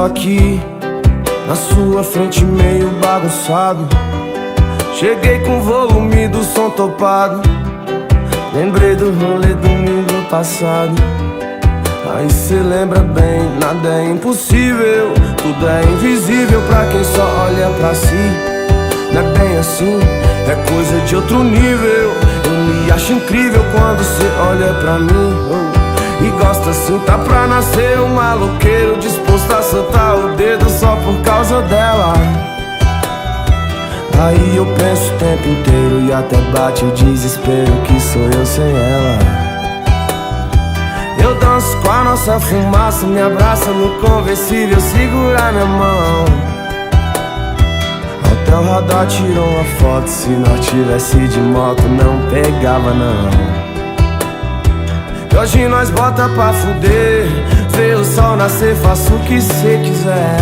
aqui na sua frente meio bagunçado. Cheguei com o volume do som topado. Lembrei do rolê domingo passado. Aí cê lembra bem, nada é impossível, tudo é invisível pra quem só olha pra si. Não é bem assim, é coisa de outro nível. Eu me acho incrível quando cê olha pra mim, e gosta assim, tá pra nascer um maloqueiro disposto a soltar o dedo só por causa dela. Aí eu penso o tempo inteiro e até bate o desespero que sou eu sem ela. Eu danço com a nossa fumaça, me abraça no conversível, segura minha mão. Até o radar tirou uma foto, se nós tivesse de moto não pegava não. E hoje nós bota pra fuder, vê o sol nascer, faça o que cê quiser.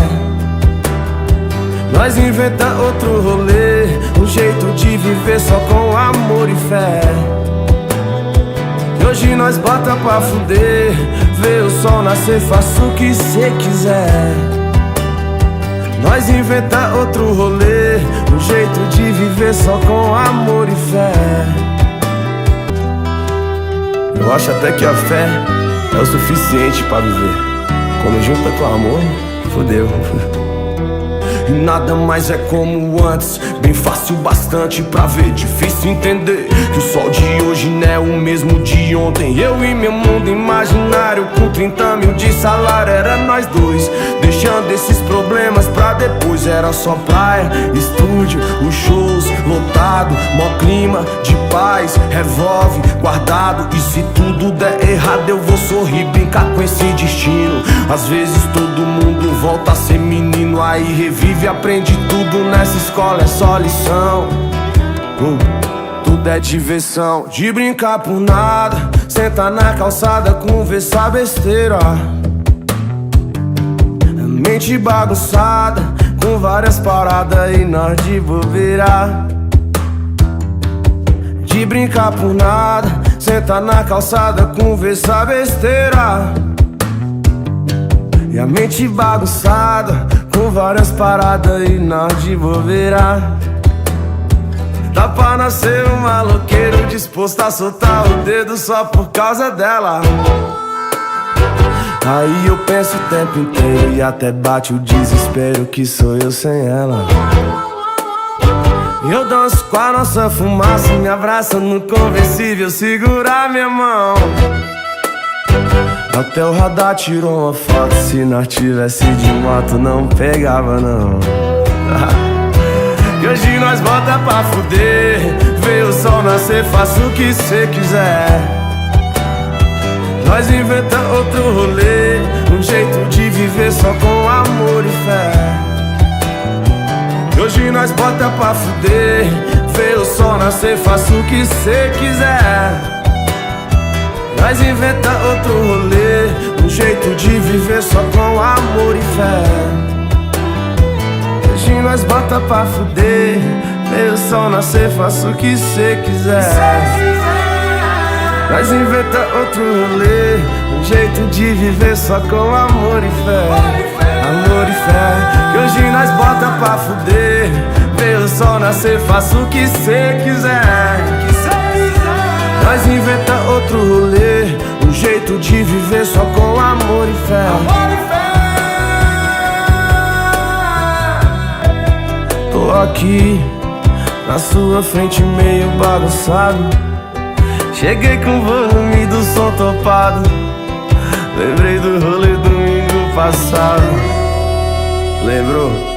Nós inventa outro rolê, um jeito de viver só com amor e fé. E hoje nós bota pra fuder, vê o sol nascer, faça o que cê quiser. Nós inventa outro rolê, um jeito de viver só com amor e fé. Eu acho até que a fé é o suficiente pra viver. Quando junta com amor, fodeu. E nada mais é como antes, bem fácil bastante pra ver, difícil entender que o sol de hoje não é o mesmo de ontem. Eu e meu mundo imaginário com 30 mil de salário, era nós dois, deixando esses problemas pra depois. Era só praia, estúdio, os shows lotado, mó clima de paz, revólver guardado. E se tudo der errado eu vou sorrir, brincar com esse destino. Às vezes todo mundo volta a ser menino, aí revive e aprende tudo nessa escola, é só lição. Tudo é diversão, de brincar por nada, sentar na calçada, conversar besteira. Mente bagunçada, com várias paradas e nós de bobeira. De brincar por nada, sentar na calçada, conversar besteira. E a mente bagunçada, com várias paradas e nós de bobeira. Dá pra nascer um maloqueiro disposto a soltar o dedo só por causa dela. Aí eu penso o tempo inteiro e até bate o desespero que sou eu sem ela. Eu danço com a nossa fumaça, me abraça no conversível, segura minha mão. Até o radar tirou uma foto, se nós tivesse de moto não pegava não. E hoje nós bota pra fuder, vê o sol nascer, faça o que cê quiser. Nós inventa outro rolê, um jeito de viver só com amor e fé. E hoje nós bota pra fuder, vê o sol nascer, faça o que cê quiser. Nós inventa outro rolê, um jeito de viver só com amor e fé. Hoje nós bota pra fuder, vê o sol nascer, faça o que cê quiser. Nós inventa outro rolê, um jeito de viver só com amor e fé. Amor e fé. Que hoje nós bota pra fuder, vê o sol nascer, faça o que cê quiser. Nós inventa outro rolê, um jeito de viver só com amor e fé. Tô aqui na sua frente meio bagunçado. Cheguei com o volume do som topado. Lembrei do rolê domingo passado. Lembrou?